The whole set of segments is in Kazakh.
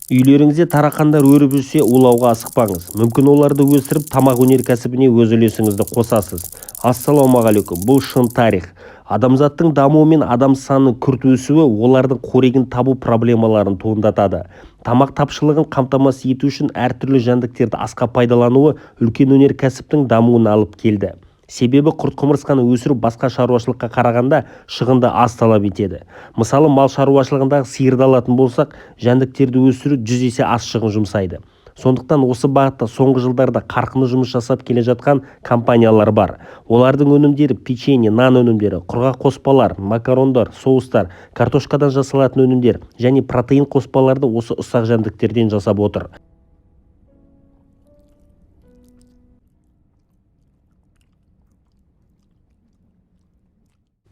Үйлеріңізде тарақандар өріп жүрсе, улауға асықпаңыз. Мүмкін оларды өсіріп, тамақ өнеркәсібіне өз үлесіңізді қосасыз. Ассалаумағалейкум. Бұл шын тарих. Адамзаттың дамуы мен адам санының күрт өсуі олардың қорегін табу проблемаларын туындатады. Тамақ тапшылығын қамтамасыз ету үшін әртүрлі жәндіктерді асқа пайдалануы үлкен өнеркәсіптің дамуына алып келді. Себебі құрт-құмырсқаны өсіру басқа шаруашылыққа қарағанда шығынды аз талап етеді. Мысалы, мал шаруашылығындағы сиырды алатын болсақ, жәндіктерді өсіру 100 есе аз шығын жұмсайды. Сондықтан осы бағытта соңғы жылдарда қарқынды жұмыс жасап келе жатқан компаниялар бар. Олардың өнімдері печенье, нан өнімдері, құрғақ қоспалар, макарондар, соустар, картошкадан жасалатын өнімдер және протеин қоспаларды осы ұсақ жәндіктерден жасап отыр.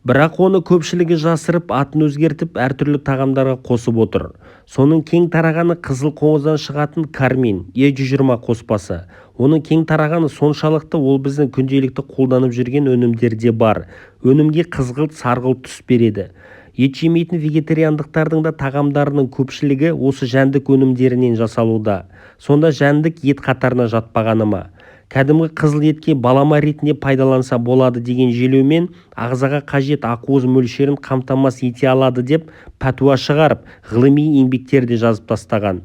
Бірақ оны көпшілігі жасырып, атын өзгертіп, әртүрлі тағамдарға қосып отыр. Соның кең тарағаны қызыл қоңыздан шығатын кармин E120 қоспасы. Оның кең тарағаны соншалықты, ол біздің күнделікті қолданып жүрген өнімдерде бар. Өнімге қызғылт, сарғылт түс береді. Ет жемейтін вегетариандықтардың да тағамдарының көпшілігі осы жәндік өнімдерінен жасалуда. Сонда жәндік ет қатарына жатпағаны ма? Кәдімгі қызыл етке балама ретінде пайдаланса болады деген желеумен ағзаға қажет ақуыз мөлшерін қамтамасыз ете алады деп пәтуа шығарып, ғылыми еңбектерде жазып тастаған.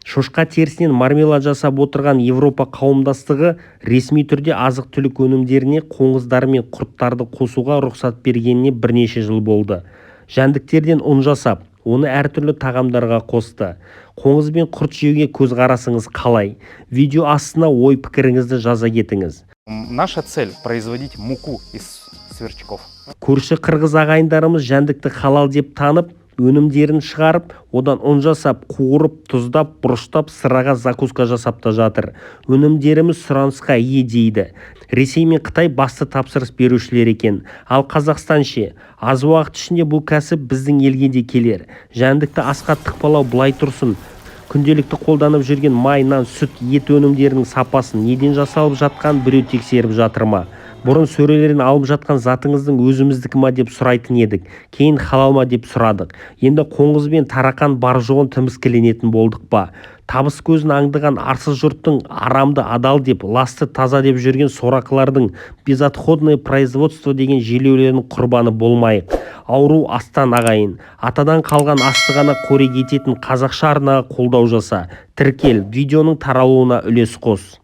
Шошқа терісінен мармелад жасап отырған Европа қауымдастығы ресми түрде азық-түлік өнімдеріне қоңыздар мен құрттарды қосуға рұқсат бергеніне бірнеше жыл болды. Жәндіктерден ұн жасап, оны әртүрлі тағамдарға қосты. Қоңыз бен құрт жеуге көзқарасыңыз қалай? Видео астына ой-пікіріңізді жаза кетіңіз. Наша цель – производить муку из сверчков. Көрші қырғыз ағайындарымыз жәндікті халал деп танып, өнімдерін шығарып, одан ұн жасап, қуырып, тұздап, бұрыштап, сыраға закуска жасап та жатыр. Өнімдеріміз сұранысқа ие дейді. Ресей мен Қытай басты тапсырыс берушілер екен. Ал Қазақстан ше? Аз уақыт ішінде бұл кәсіп біздің елге де келер. Жәндікті асқа тықпалау былай тұрсын. Күнделікті қолданып жүрген май, нан, сүт, ет өнімдерінің сапасын неден жасалып жатқан біреу тексеріп жатыр ма? Бұрын сөрелерден алып жатқан затыңыздың өзіміздікі ма деп сұрайтын едік. Кейін халал ма деп сұрадық. Енді қоңыз бен тарақан бар жоғын тіміскіленетін болдық па? Табыс көзін аңдыған арсыз жұрттың арамды адал деп, ласты таза деп жүрген сорақылардың безотходное производство деген желеулерінің құрбаны болмайық. Ауру астан ағайын. Атадан қалған асты ғана қорек ететін қазақша арнаға қолдау жаса. Тіркел, видеоның таралуына үлес қос.